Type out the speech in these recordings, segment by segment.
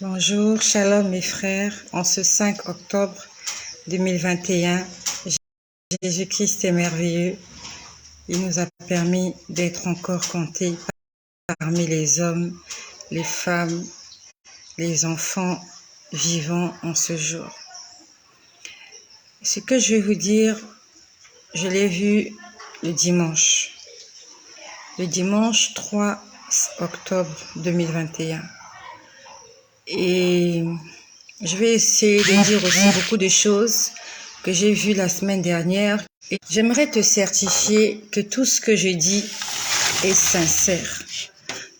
Bonjour, shalom mes frères. En ce 5 octobre 2021, Jésus-Christ est merveilleux. Il nous a permis d'être encore comptés parmi les hommes, les femmes, les enfants vivants en ce jour. Ce que je vais vous dire, je l'ai vu le dimanche 3 octobre 2021. Et je vais essayer de dire aussi beaucoup de choses que j'ai vues la semaine dernière. Et j'aimerais te certifier que tout ce que je dis est sincère.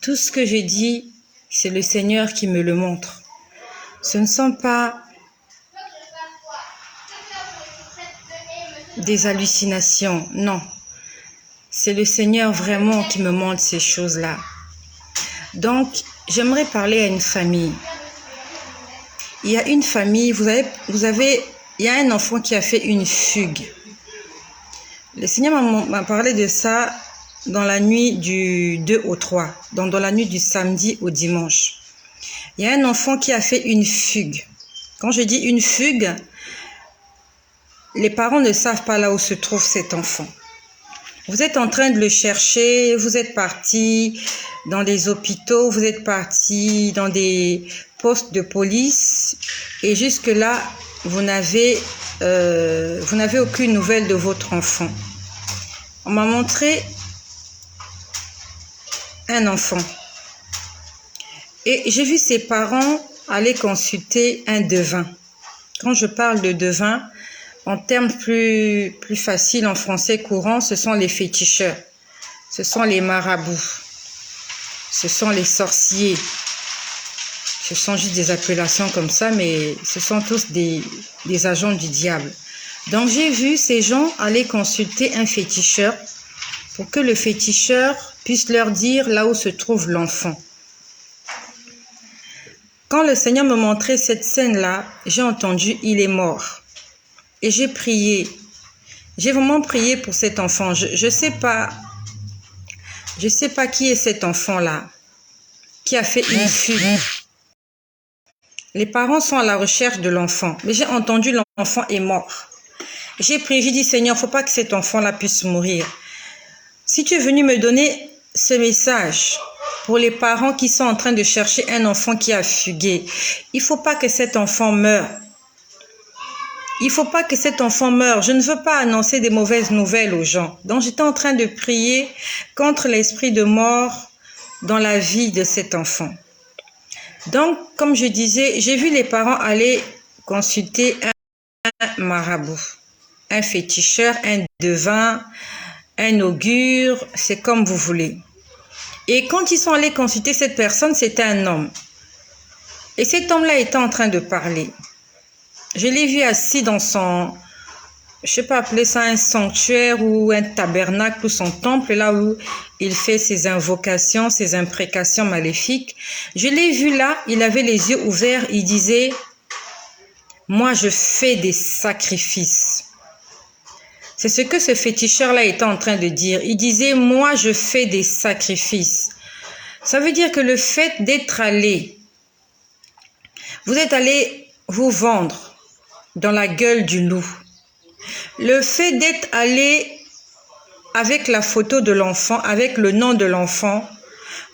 Tout ce que je dis, c'est le Seigneur qui me le montre. Ce ne sont pas des hallucinations, non. C'est le Seigneur vraiment qui me montre ces choses-là. Donc, j'aimerais parler à une famille. Il y a une famille, il y a un enfant qui a fait une fugue. Le Seigneur m'a parlé de ça dans la nuit du 2 au 3, donc dans la nuit du samedi au dimanche. Il y a un enfant qui a fait une fugue. Quand je dis une fugue, les parents ne savent pas là où se trouve cet enfant. Vous êtes en train de le chercher, vous êtes parti dans des hôpitaux, vous êtes parti dans des postes de police et jusque-là, vous n'avez aucune nouvelle de votre enfant. On m'a montré un enfant et j'ai vu ses parents aller consulter un devin. Quand je parle de devin, en termes plus faciles en français courant, ce sont les féticheurs, ce sont les marabouts, ce sont les sorciers. Ce sont juste des appellations comme ça, mais ce sont tous des agents du diable. Donc j'ai vu ces gens aller consulter un féticheur pour que le féticheur puisse leur dire là où se trouve l'enfant. Quand le Seigneur me montrait cette scène-là, j'ai entendu « il est mort ». Et j'ai prié. J'ai vraiment prié pour cet enfant. Je sais pas qui est cet enfant-là, qui a fait une fugue. Les parents sont à la recherche de l'enfant, mais j'ai entendu l'enfant est mort. J'ai prié, j'ai dit Seigneur, faut pas que cet enfant-là puisse mourir. Si tu es venu me donner ce message pour les parents qui sont en train de chercher un enfant qui a fugué, il faut pas que cet enfant meure. Il faut pas que cet enfant meure. Je ne veux pas annoncer des mauvaises nouvelles aux gens. Donc j'étais en train de prier contre l'esprit de mort dans la vie de cet enfant. Donc, comme je disais, j'ai vu les parents aller consulter un marabout, un féticheur, un devin, un augure, c'est comme vous voulez. Et quand ils sont allés consulter cette personne, c'était un homme. Et cet homme-là était en train de parler. Je l'ai vu assis dans son, je sais pas appeler ça un sanctuaire ou un tabernacle ou son temple, là où il fait ses invocations, ses imprécations maléfiques. Je l'ai vu là, il avait les yeux ouverts, il disait « Moi, je fais des sacrifices ». C'est ce que ce féticheur-là était en train de dire. Il disait « Moi, je fais des sacrifices ». Ça veut dire que le fait d'être allé, vous êtes allé vous vendre dans la gueule du loup. Le fait d'être allé avec la photo de l'enfant, avec le nom de l'enfant,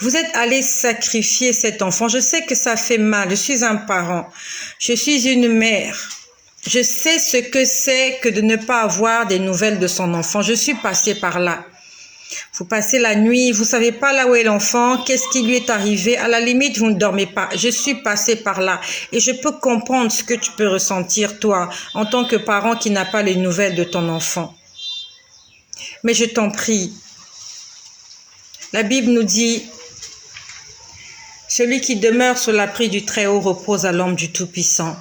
vous êtes allé sacrifier cet enfant. Je sais que ça fait mal. Je suis un parent. Je suis une mère. Je sais ce que c'est que de ne pas avoir des nouvelles de son enfant. Je suis passée par là. Vous passez la nuit, vous savez pas là où est l'enfant, qu'est-ce qui lui est arrivé. À la limite, vous ne dormez pas. Je suis passée par là et je peux comprendre ce que tu peux ressentir, toi, en tant que parent qui n'a pas les nouvelles de ton enfant. Mais je t'en prie, la Bible nous dit « Celui qui demeure sous l'abri du Très-Haut repose à l'ombre du Tout-Puissant. »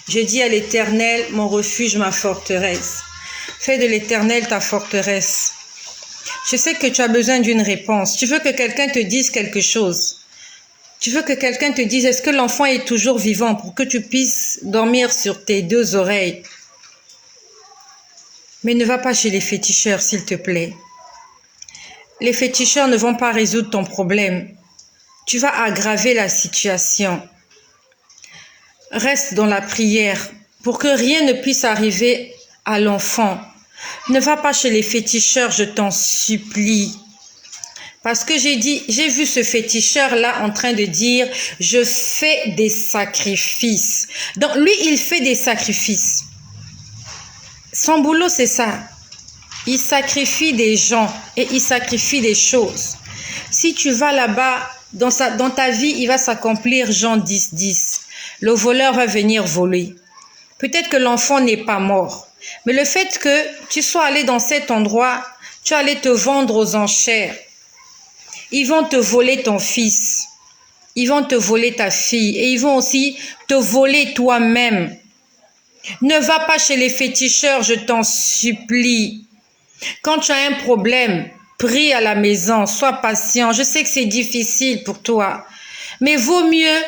Je dis à l'Éternel, mon refuge, ma forteresse. Fais de l'Éternel ta forteresse. Je sais que tu as besoin d'une réponse. Tu veux que quelqu'un te dise quelque chose. Tu veux que quelqu'un te dise, est-ce que l'enfant est toujours vivant pour que tu puisses dormir sur tes deux oreilles. Mais ne va pas chez les féticheurs, s'il te plaît. Les féticheurs ne vont pas résoudre ton problème. Tu vas aggraver la situation. reste dans la prière pour que rien ne puisse arriver à l'enfant. Ne va pas chez les féticheurs, je t'en supplie. Parce que j'ai vu ce féticheur-là en train de dire, je fais des sacrifices. Donc lui, il fait des sacrifices. Son boulot, c'est ça. Il sacrifie des gens et il sacrifie des choses. Si tu vas là-bas, dans ta vie, il va s'accomplir Jean 10:10. Le voleur va venir voler. Peut-être que l'enfant n'est pas mort. Mais le fait que tu sois allé dans cet endroit, tu es allé te vendre aux enchères. Ils vont te voler ton fils. Ils vont te voler ta fille. Et ils vont aussi te voler toi-même. Ne va pas chez les féticheurs, je t'en supplie. Quand tu as un problème, prie à la maison, sois patient. Je sais que c'est difficile pour toi. Mais vaut mieux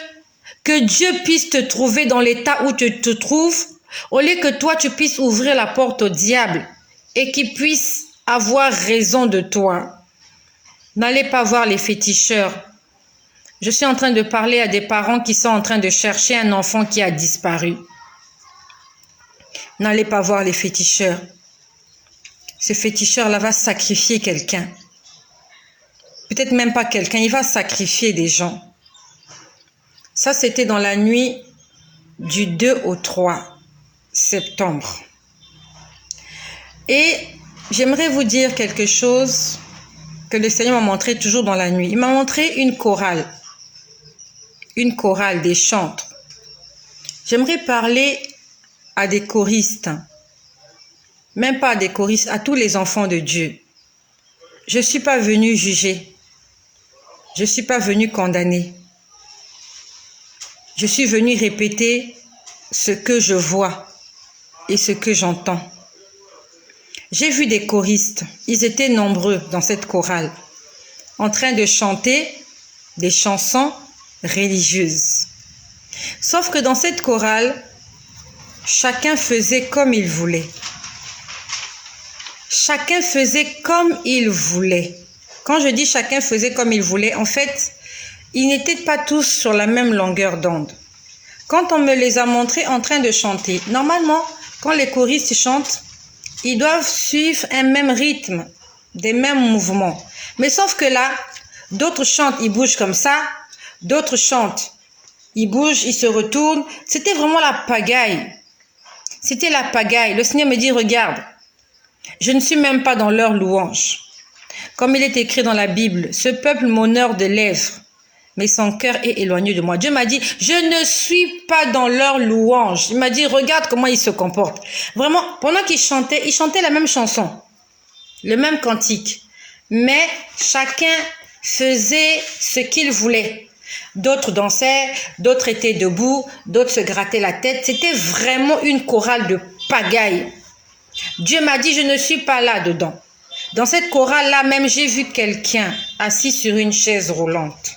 que Dieu puisse te trouver dans l'état où tu te trouves, au lieu que toi, tu puisses ouvrir la porte au diable et qu'il puisse avoir raison de toi. N'allez pas voir les féticheurs. Je suis en train de parler à des parents qui sont en train de chercher un enfant qui a disparu. N'allez pas voir les féticheurs. Ce féticheur-là va sacrifier quelqu'un. Peut-être même pas quelqu'un, il va sacrifier des gens. Ça, c'était dans la nuit du 2 au 3 septembre. Et j'aimerais vous dire quelque chose que le Seigneur m'a montré toujours dans la nuit. Il m'a montré une chorale des chantres. J'aimerais parler à des choristes, même pas à des choristes, à tous les enfants de Dieu. Je ne suis pas venue juger. Je ne suis pas venue condamner. Je suis venue répéter ce que je vois et ce que j'entends. J'ai vu des choristes, ils étaient nombreux dans cette chorale, en train de chanter des chansons religieuses. Sauf que dans cette chorale, chacun faisait comme il voulait. Chacun faisait comme il voulait. Quand je dis chacun faisait comme il voulait, en fait, ils n'étaient pas tous sur la même longueur d'onde. Quand on me les a montrés en train de chanter, normalement, quand les choristes chantent, ils doivent suivre un même rythme, des mêmes mouvements. Mais sauf que là, d'autres chantent, ils bougent comme ça, d'autres chantent, ils bougent, ils se retournent. C'était vraiment la pagaille. C'était la pagaille. Le Seigneur me dit, regarde, je ne suis même pas dans leur louange. Comme il est écrit dans la Bible, ce peuple m'honore de lèvres, mais son cœur est éloigné de moi. Dieu m'a dit, je ne suis pas dans leur louange. Il m'a dit, regarde comment ils se comportent. Vraiment, pendant qu'ils chantaient la même chanson, le même cantique. Mais chacun faisait ce qu'il voulait. D'autres dansaient, d'autres étaient debout, d'autres se grattaient la tête. C'était vraiment une chorale de pagaille. Dieu m'a dit, je ne suis pas là-dedans. Dans cette chorale-là, même, j'ai vu quelqu'un assis sur une chaise roulante.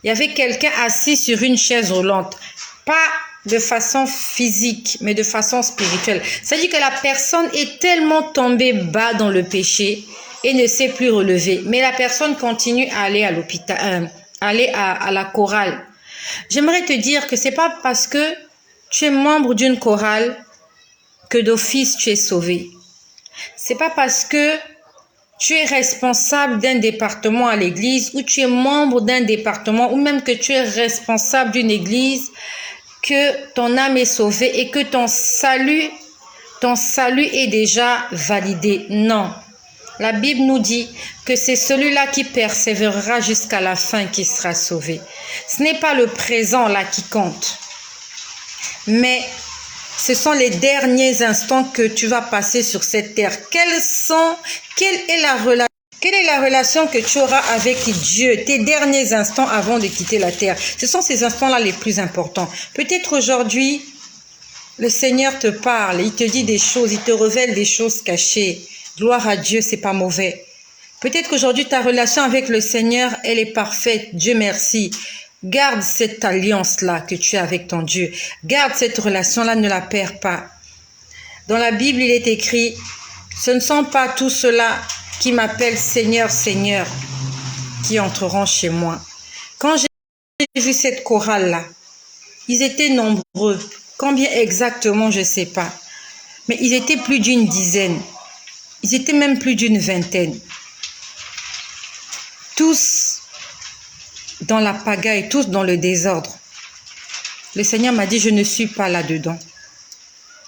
Il y avait quelqu'un assis sur une chaise roulante. Pas de façon physique, mais de façon spirituelle. C'est-à-dire que la personne est tellement tombée bas dans le péché et ne s'est plus relevée. Mais la personne continue à aller à l'hôpital, aller à la chorale. J'aimerais te dire que c'est pas parce que tu es membre d'une chorale que d'office tu es sauvé. C'est pas parce que tu es responsable d'un département à l'église ou tu es membre d'un département ou même que tu es responsable d'une église que ton âme est sauvée et que ton salut est déjà validé. Non. La Bible nous dit que c'est celui-là qui persévérera jusqu'à la fin qui sera sauvé. Ce n'est pas le présent là qui compte, mais ce sont les derniers instants que tu vas passer sur cette terre. Quelle est la relation que tu auras avec Dieu, tes derniers instants avant de quitter la terre? Ce sont ces instants-là les plus importants. Peut-être aujourd'hui, le Seigneur te parle, il te dit des choses, il te révèle des choses cachées. Gloire à Dieu, c'est pas mauvais. Peut-être qu'aujourd'hui, ta relation avec le Seigneur, elle est parfaite. Dieu merci. Garde cette alliance-là que tu as avec ton Dieu. Garde cette relation-là, ne la perds pas. Dans la Bible, il est écrit, ce ne sont pas tous ceux-là qui m'appellent Seigneur, Seigneur, qui entreront chez moi. Quand j'ai vu cette chorale-là, Ils étaient nombreux. Combien exactement, je ne sais pas. Mais ils étaient plus d'une dizaine. Ils étaient même plus d'une vingtaine. Tous dans la pagaille, tous dans le désordre. Le Seigneur m'a dit, je ne suis pas là-dedans.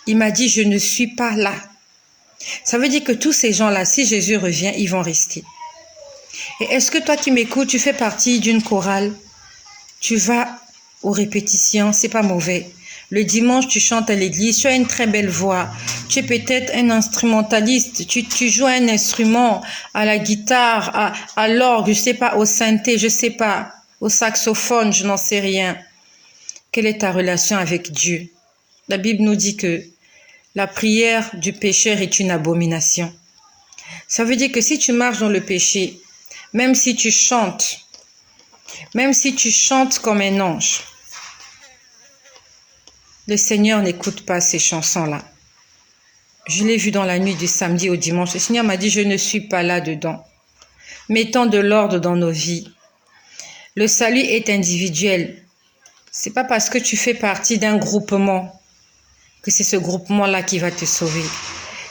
Il m'a dit, je ne suis pas là. Ça veut dire que tous ces gens-là, si Jésus revient, ils vont rester. Et est-ce que toi qui m'écoutes, tu fais partie d'une chorale? Tu vas aux répétitions, c'est pas mauvais. Le dimanche, tu chantes à l'église, tu as une très belle voix. Tu es peut-être un instrumentaliste, tu joues un instrument, à la guitare, à l'orgue, je sais pas, au synthé, je sais pas, au saxophone, je n'en sais rien. Quelle est ta relation avec Dieu? La Bible nous dit que la prière du pécheur est une abomination. Ça veut dire que si tu marches dans le péché, même si tu chantes comme un ange, le Seigneur n'écoute pas ces chansons-là. Je l'ai vu dans la nuit du samedi au dimanche. Le Seigneur m'a dit, je ne suis pas là-dedans. Mettons de l'ordre dans nos vies. Le salut est individuel. C'est pas parce que tu fais partie d'un groupement que c'est ce groupement-là qui va te sauver.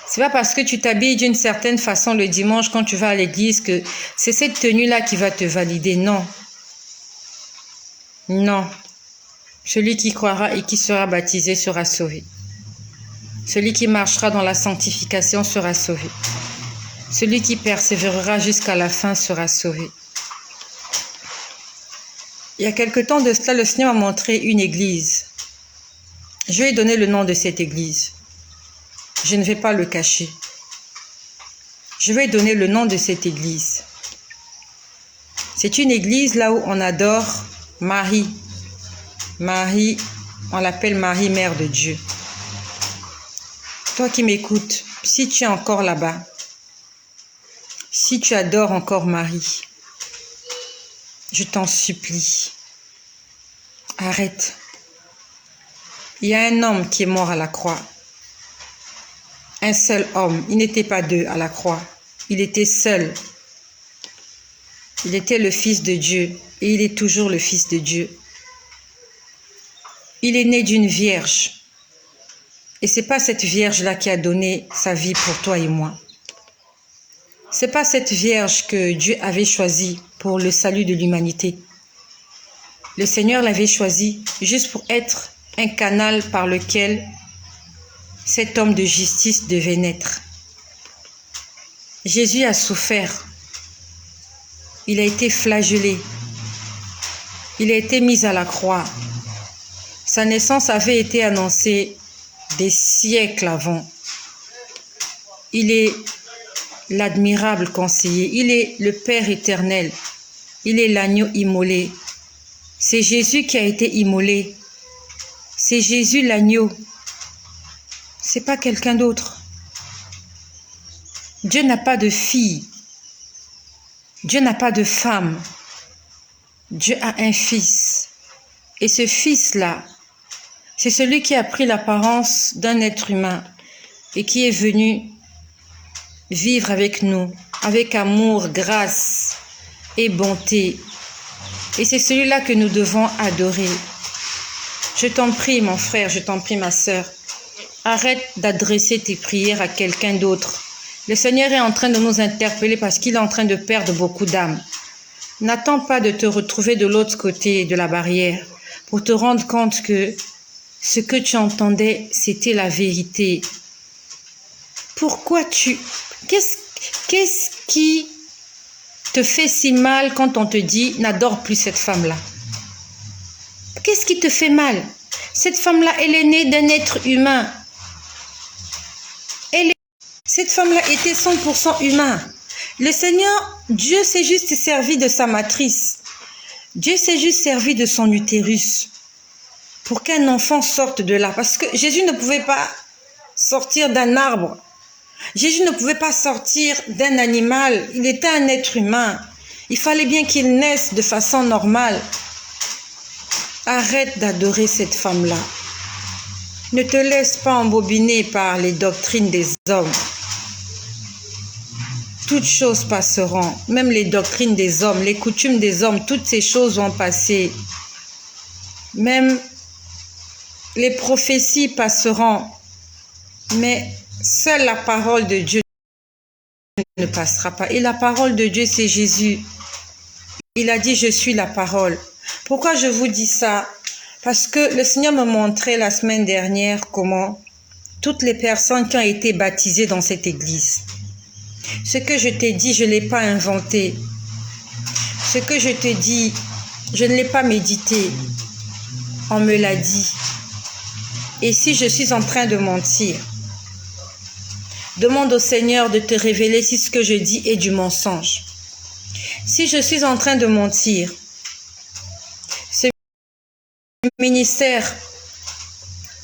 C'est pas parce que tu t'habilles d'une certaine façon le dimanche quand tu vas à l'église que c'est cette tenue-là qui va te valider. Non. Non. Celui qui croira et qui sera baptisé sera sauvé. Celui qui marchera dans la sanctification sera sauvé. Celui qui persévérera jusqu'à la fin sera sauvé. Il y a quelque temps de cela, le Seigneur m'a montré une église. Je lui ai donné le nom de cette église. Je ne vais pas le cacher. Je vais donner le nom de cette église. C'est une église là où on adore Marie. Marie, on l'appelle Marie, Mère de Dieu. Toi qui m'écoutes, si tu es encore là-bas, si tu adores encore Marie, je t'en supplie, arrête. Il y a un homme qui est mort à la croix. Un seul homme. Il n'était pas deux à la croix. Il était seul. Il était le Fils de Dieu et il est toujours le Fils de Dieu. Il est né d'une vierge. Et ce n'est pas cette vierge-là qui a donné sa vie pour toi et moi. Ce n'est pas cette vierge que Dieu avait choisie pour le salut de l'humanité. Le Seigneur l'avait choisie juste pour être un canal par lequel cet homme de justice devait naître. Jésus a souffert. Il a été flagellé. Il a été mis à la croix. Sa naissance avait été annoncée des siècles avant. Il est l'admirable conseiller. Il est le Père éternel. Il est l'agneau immolé. C'est Jésus qui a été immolé. C'est Jésus l'agneau. C'est pas quelqu'un d'autre. Dieu n'a pas de fille. Dieu n'a pas de femme. Dieu a un fils. Et ce fils-là, c'est celui qui a pris l'apparence d'un être humain et qui est venu vivre avec nous, avec amour, grâce et bonté. Et c'est celui-là que nous devons adorer. Je t'en prie, mon frère, je t'en prie, ma sœur. Arrête d'adresser tes prières à quelqu'un d'autre. Le Seigneur est en train de nous interpeller parce qu'il est en train de perdre beaucoup d'âmes. N'attends pas de te retrouver de l'autre côté de la barrière pour te rendre compte que ce que tu entendais, c'était la vérité. Pourquoi Qu'est-ce qui te fait si mal quand on te dit « n'adore plus cette femme-là » ? Qu'est-ce qui te fait mal? Cette femme-là, elle est née d'un être humain. Cette femme-là était 100% humain. Le Seigneur, Dieu s'est juste servi de sa matrice. Dieu s'est juste servi de son utérus pour qu'un enfant sorte de là. Parce que Jésus ne pouvait pas sortir d'un arbre. Jésus ne pouvait pas sortir d'un animal. Il était un être humain. Il fallait bien qu'il naisse de façon normale. Arrête d'adorer cette femme-là. Ne te laisse pas embobiner par les doctrines des hommes. Toutes choses passeront, même les doctrines des hommes, les coutumes des hommes, toutes ces choses vont passer. Même les prophéties passeront, mais seule la parole de Dieu ne passera pas. Et la parole de Dieu, c'est Jésus. Il a dit, je suis la parole. Pourquoi je vous dis ça? Parce que le Seigneur me montrait la semaine dernière comment toutes les personnes qui ont été baptisées dans cette église, ce que je t'ai dit, je ne l'ai pas inventé. Ce que je te dis, je ne l'ai pas médité. On me l'a dit. Et si je suis en train de mentir, demande au Seigneur de te révéler si ce que je dis est du mensonge. Si je suis en train de mentir, ce ministère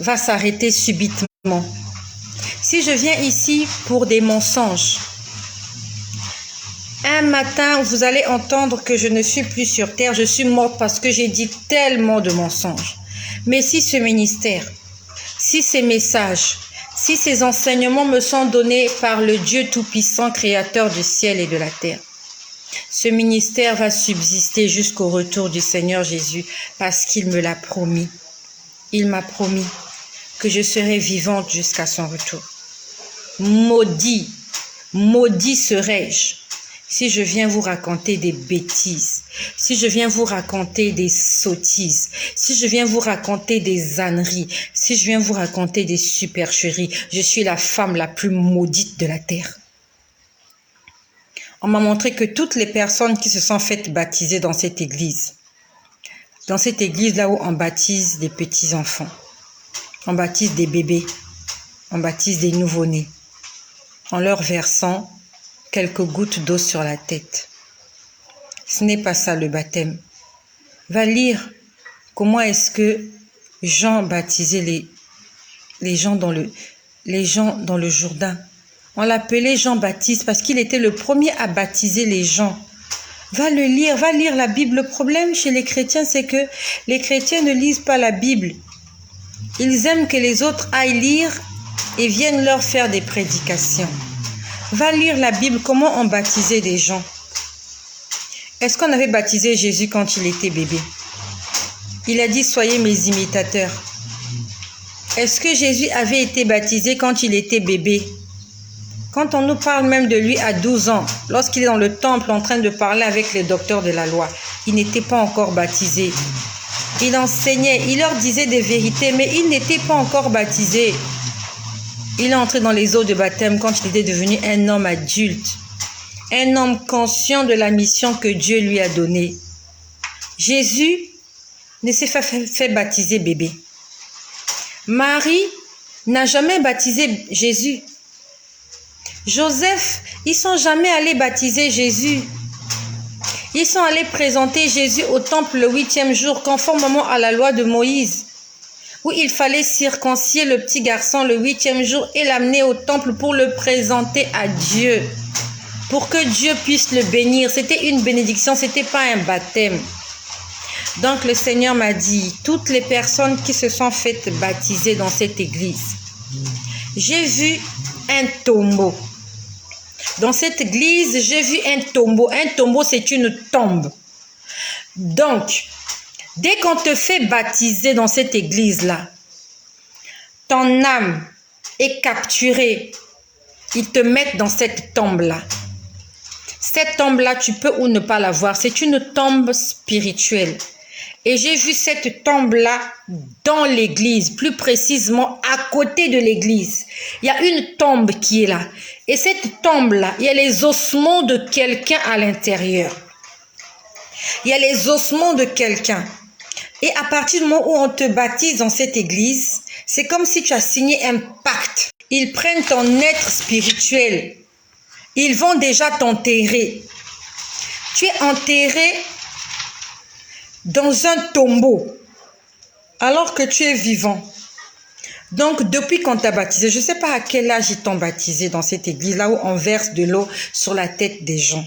va s'arrêter subitement. Si je viens ici pour des mensonges, un matin, vous allez entendre que je ne suis plus sur terre, je suis morte parce que j'ai dit tellement de mensonges. Mais si ce ministère, si ces messages, si ces enseignements me sont donnés par le Dieu Tout-Puissant, Créateur du ciel et de la terre, ce ministère va subsister jusqu'au retour du Seigneur Jésus parce qu'il me l'a promis. Il m'a promis que je serai vivante jusqu'à son retour. Maudit, maudit serai-je si je viens vous raconter des bêtises, si je viens vous raconter des sottises, si je viens vous raconter des âneries, si je viens vous raconter des supercheries. Je suis la femme la plus maudite de la terre. On m'a montré que toutes les personnes qui se sont faites baptiser dans cette église là où on baptise des petits-enfants, on baptise des bébés, on baptise des nouveau-nés, en leur versant quelques gouttes d'eau sur la tête. Ce n'est pas ça le baptême. Va lire comment est-ce que Jean baptisait les gens dans le Jourdain. On l'appelait Jean-Baptiste parce qu'il était le premier à baptiser les gens. Va lire la Bible. Le problème chez les chrétiens, c'est que les chrétiens ne lisent pas la Bible. Ils aiment que les autres aillent lire et viennent leur faire des prédications. Va lire la Bible, comment on baptisait des gens. Est-ce qu'on avait baptisé Jésus quand il était bébé? Il a dit, soyez mes imitateurs. Est-ce que Jésus avait été baptisé quand il était bébé? Quand on nous parle même de lui à 12 ans, lorsqu'il est dans le temple en train de parler avec les docteurs de la loi, il n'était pas encore baptisé. Il enseignait, il leur disait des vérités, mais il n'était pas encore baptisé. Il est entré dans les eaux de baptême quand il était devenu un homme adulte, un homme conscient de la mission que Dieu lui a donnée. Jésus ne s'est pas fait baptiser bébé. Marie n'a jamais baptisé Jésus. Joseph, ils ne sont jamais allés baptiser Jésus. Ils sont allés présenter Jésus au temple le 8e jour, conformément à la loi de Moïse, où il fallait circoncire le petit garçon le 8e jour et l'amener au temple pour le présenter à Dieu, pour que Dieu puisse le bénir. C'était une bénédiction, ce n'était pas un baptême. Donc le Seigneur m'a dit, toutes les personnes qui se sont faites baptiser dans cette église, j'ai vu un tombeau. Dans cette église, j'ai vu un tombeau. Un tombeau, c'est une tombe. Donc, dès qu'on te fait baptiser dans cette église-là, ton âme est capturée. Ils te mettent dans cette tombe-là. Cette tombe-là, tu peux ou ne pas la voir. C'est une tombe spirituelle. Et j'ai vu cette tombe-là dans l'église, plus précisément à côté de l'église. Il y a une tombe qui est là. Et cette tombe-là, il y a les ossements de quelqu'un à l'intérieur. Il y a les ossements de quelqu'un. Et à partir du moment où on te baptise dans cette église, c'est comme si tu as signé un pacte. Ils prennent ton être spirituel. Ils vont déjà t'enterrer. Tu es enterré dans un tombeau, alors que tu es vivant. Donc, depuis qu'on t'a baptisé, je ne sais pas à quel âge ils t'ont baptisé dans cette église, là où on verse de l'eau sur la tête des gens.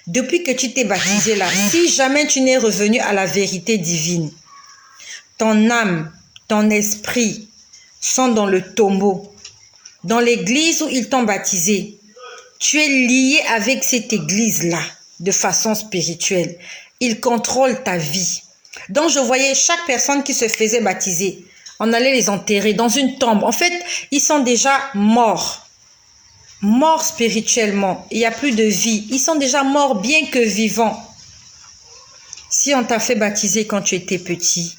Depuis que tu t'es baptisé là, si jamais tu n'es revenu à la vérité divine, ton âme, ton esprit sont dans le tombeau. Dans l'église où ils t'ont baptisé, tu es lié avec cette église-là de façon spirituelle. Il contrôle ta vie. Donc, je voyais chaque personne qui se faisait baptiser On allait les enterrer dans une tombe. En fait, ils sont déjà morts. Morts spirituellement. Il n'y a plus de vie. Ils sont déjà morts bien que vivants. Si on t'a fait baptiser quand tu étais petit,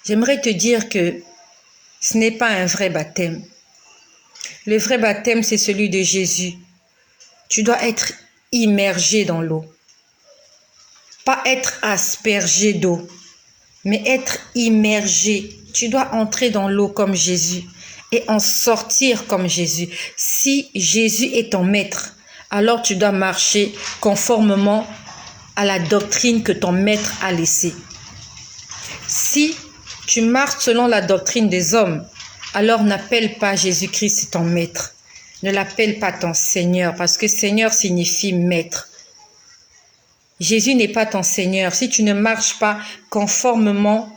j'aimerais te dire que ce n'est pas un vrai baptême. Le vrai baptême, c'est celui de Jésus. Tu dois être immergé dans l'eau. Pas être aspergé d'eau, mais être immergé. Tu dois entrer dans l'eau comme Jésus et en sortir comme Jésus. Si Jésus est ton maître, alors tu dois marcher conformément à la doctrine que ton maître a laissée. Si tu marches selon la doctrine des hommes, alors n'appelle pas Jésus-Christ ton maître. Ne l'appelle pas ton Seigneur, parce que Seigneur signifie maître. Jésus n'est pas ton Seigneur si tu ne marches pas conformément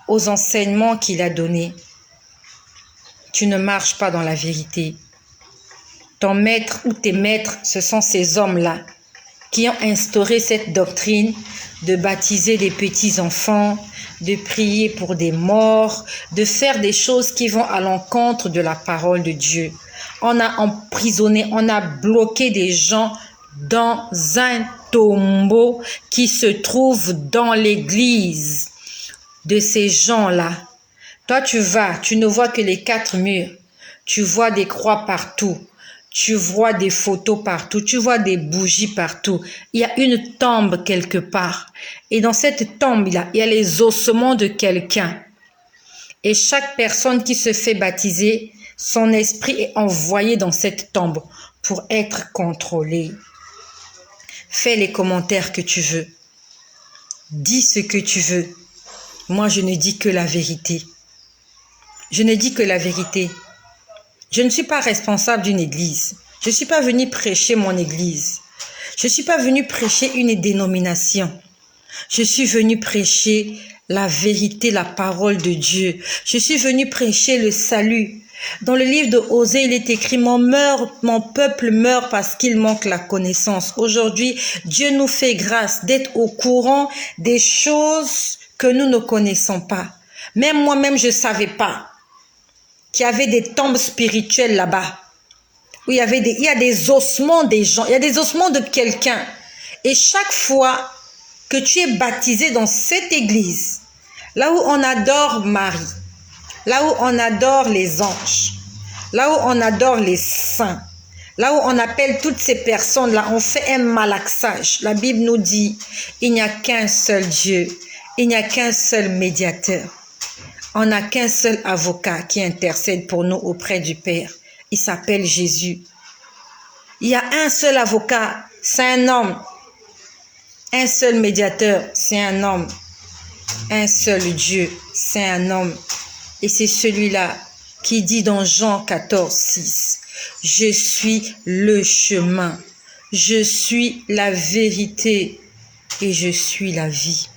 aux enseignements qu'il a donnés. Tu ne marches pas dans la vérité. Ton maître ou tes maîtres, ce sont ces hommes-là qui ont instauré cette doctrine de baptiser des petits-enfants, de prier pour des morts, de faire des choses qui vont à l'encontre de la parole de Dieu. On a emprisonné, on a bloqué des gens dans un tombeau qui se trouve dans l'église de ces gens-là. Toi, tu vas, tu ne vois que les 4 murs. Tu vois des croix partout. Tu vois des photos partout. Tu vois des bougies partout. Il y a une tombe quelque part. Et dans cette tombe-là, il y a les ossements de quelqu'un. Et chaque personne qui se fait baptiser, son esprit est envoyé dans cette tombe pour être contrôlé. Fais les commentaires que tu veux. Dis ce que tu veux. Moi, je ne dis que la vérité. Je ne dis que la vérité. Je ne suis pas responsable d'une église. Je ne suis pas venu prêcher mon église. Je ne suis pas venu prêcher une dénomination. Je suis venu prêcher la vérité, la parole de Dieu. Je suis venu prêcher le salut. Dans le livre de Osée, il est écrit « Mon peuple meurt parce qu'il manque la connaissance ». Aujourd'hui, Dieu nous fait grâce d'être au courant des choses que nous ne connaissons pas. Même moi-même, je ne savais pas qu'il y avait des tombes spirituelles là-bas. Où il y a des ossements des gens, il y a des ossements de quelqu'un. Et chaque fois que tu es baptisé dans cette église, là où on adore Marie, là où on adore les anges, là où on adore les saints, là où on appelle toutes ces personnes-là, on fait un malaxage. La Bible nous dit, il n'y a qu'un seul Dieu, il n'y a qu'un seul médiateur. On n'a qu'un seul avocat qui intercède pour nous auprès du Père. Il s'appelle Jésus. Il y a un seul avocat, c'est un homme. Un seul médiateur, c'est un homme. Un seul Dieu, c'est un homme. Et c'est celui-là qui dit dans Jean 14, 6, « Je suis le chemin, je suis la vérité et je suis la vie. »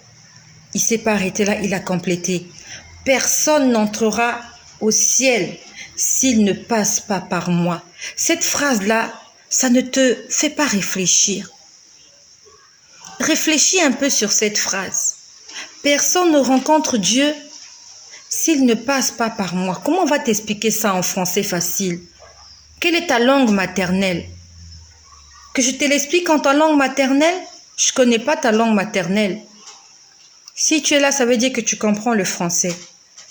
Il ne s'est pas arrêté là, il a complété. « Personne n'entrera au ciel s'il ne passe pas par moi. » Cette phrase-là, ça ne te fait pas réfléchir. Réfléchis un peu sur cette phrase. Personne ne rencontre Dieu s'il ne passe pas par moi. Comment on va t'expliquer ça en français facile? Quelle est ta langue maternelle? Que je te l'explique en ta langue maternelle? Je ne connais pas ta langue maternelle. Si tu es là, ça veut dire que tu comprends le français.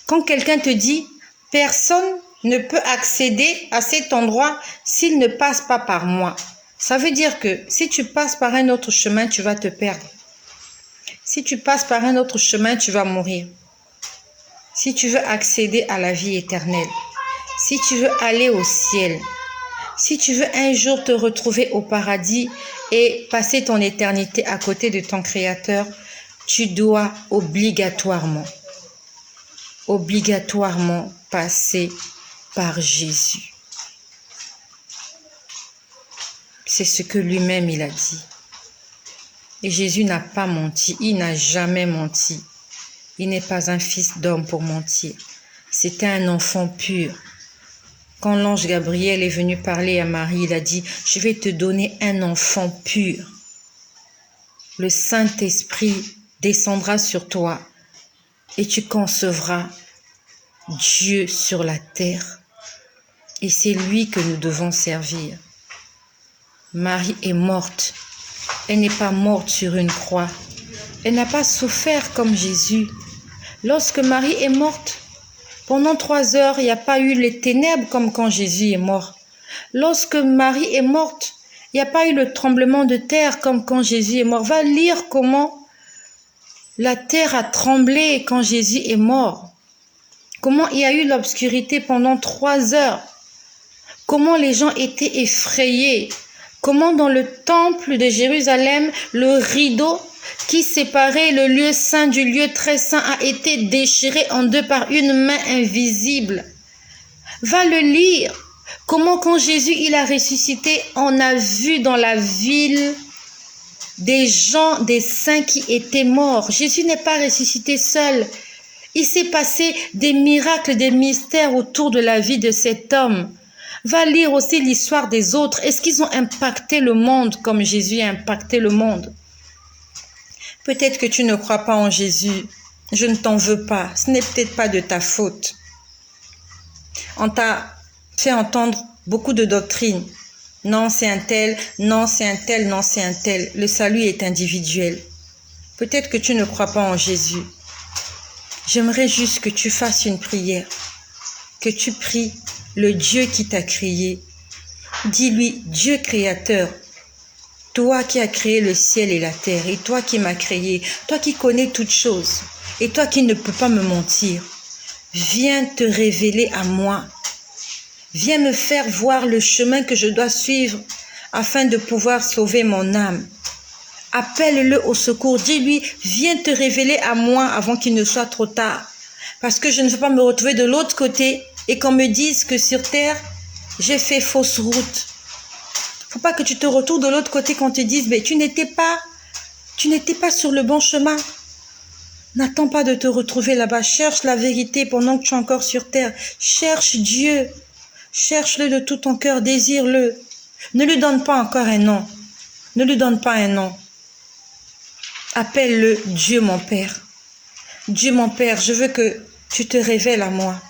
Quand quelqu'un te dit « Personne ne peut accéder à cet endroit s'il ne passe pas par moi », ça veut dire que si tu passes par un autre chemin, tu vas te perdre. Si tu passes par un autre chemin, tu vas mourir. Si tu veux accéder à la vie éternelle, si tu veux aller au ciel, si tu veux un jour te retrouver au paradis et passer ton éternité à côté de ton Créateur, tu dois obligatoirement passer par Jésus. C'est ce que lui-même il a dit. Et Jésus n'a pas menti, il n'a jamais menti. Il n'est pas un fils d'homme pour mentir. C'était un enfant pur. Quand l'ange Gabriel est venu parler à Marie, il a dit « Je vais te donner un enfant pur. Le Saint-Esprit descendra sur toi et tu concevras Dieu sur la terre. Et c'est lui que nous devons servir. Marie est morte. Elle n'est pas morte sur une croix. Elle n'a pas souffert comme Jésus. Lorsque Marie est morte, pendant 3 heures, il n'y a pas eu les ténèbres comme quand Jésus est mort. Lorsque Marie est morte, il n'y a pas eu le tremblement de terre comme quand Jésus est mort. Va lire comment la terre a tremblé quand Jésus est mort. Comment il y a eu l'obscurité pendant 3 heures. Comment les gens étaient effrayés. Comment dans le temple de Jérusalem, le rideau qui séparait le lieu saint du lieu très saint a été déchiré en deux par une main invisible. Va le lire. Comment quand Jésus il a ressuscité, on a vu dans la ville des gens, des saints qui étaient morts. Jésus n'est pas ressuscité seul. Il s'est passé des miracles, des mystères autour de la vie de cet homme. Va lire aussi l'histoire des autres. Est-ce qu'ils ont impacté le monde comme Jésus a impacté le monde? Peut-être que tu ne crois pas en Jésus. Je ne t'en veux pas. Ce n'est peut-être pas de ta faute. On t'a fait entendre beaucoup de doctrines. Non, c'est un tel, non, c'est un tel, non, c'est un tel. Le salut est individuel. Peut-être que tu ne crois pas en Jésus. J'aimerais juste que tu fasses une prière, que tu pries le Dieu qui t'a créé. Dis-lui, Dieu créateur, toi qui as créé le ciel et la terre, et toi qui m'as créé, toi qui connais toutes choses, et toi qui ne peux pas me mentir, viens te révéler à moi. Viens me faire voir le chemin que je dois suivre afin de pouvoir sauver mon âme. Appelle-le au secours. Dis-lui, viens te révéler à moi avant qu'il ne soit trop tard. Parce que je ne veux pas me retrouver de l'autre côté et qu'on me dise que sur terre, j'ai fait fausse route. Faut pas que tu te retrouves de l'autre côté qu'on te dise, mais tu n'étais pas sur le bon chemin. N'attends pas de te retrouver là-bas. Cherche la vérité pendant que tu es encore sur terre. Cherche Dieu. Cherche-le de tout ton cœur, désire-le. Ne lui donne pas encore un nom. Ne lui donne pas un nom. Appelle-le Dieu mon Père. Dieu mon Père, je veux que tu te révèles à moi.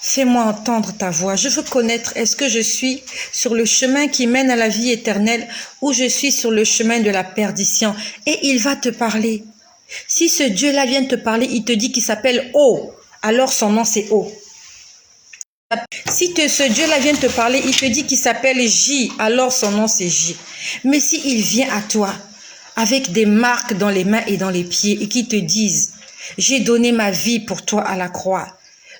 Fais-moi entendre ta voix. Je veux connaître, est-ce que je suis sur le chemin qui mène à la vie éternelle ou je suis sur le chemin de la perdition. Et il va te parler. Si ce Dieu-là vient te parler, il te dit qu'il s'appelle O, alors son nom c'est O. Si ce Dieu-là vient te parler, il te dit qu'il s'appelle J, alors son nom c'est J. Mais s'il vient à toi avec des marques dans les mains et dans les pieds et qu'il te dise, j'ai donné ma vie pour toi à la croix,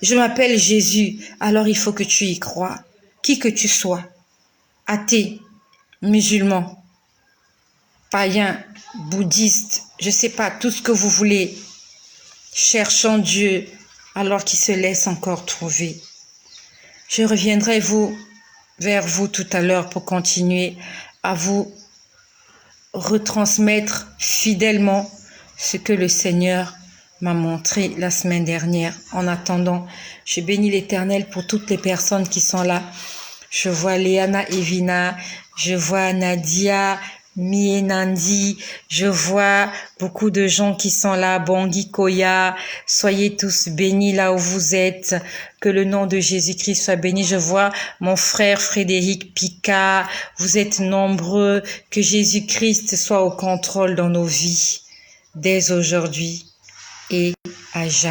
je m'appelle Jésus, alors il faut que tu y crois, qui que tu sois, athée, musulman, païen, bouddhiste, je ne sais pas, tout ce que vous voulez, cherchant Dieu alors qu'il se laisse encore trouver. Je reviendrai vers vous tout à l'heure pour continuer à vous retransmettre fidèlement ce que le Seigneur m'a montré la semaine dernière. En attendant, je bénis l'Éternel pour toutes les personnes qui sont là. Je vois Léana Evina, je vois Nadia, Mienandi, je vois beaucoup de gens qui sont là, Bangui Koya, soyez tous bénis là où vous êtes, que le nom de Jésus-Christ soit béni. Je vois mon frère Frédéric Picard, vous êtes nombreux, que Jésus-Christ soit au contrôle dans nos vies, dès aujourd'hui et à jamais.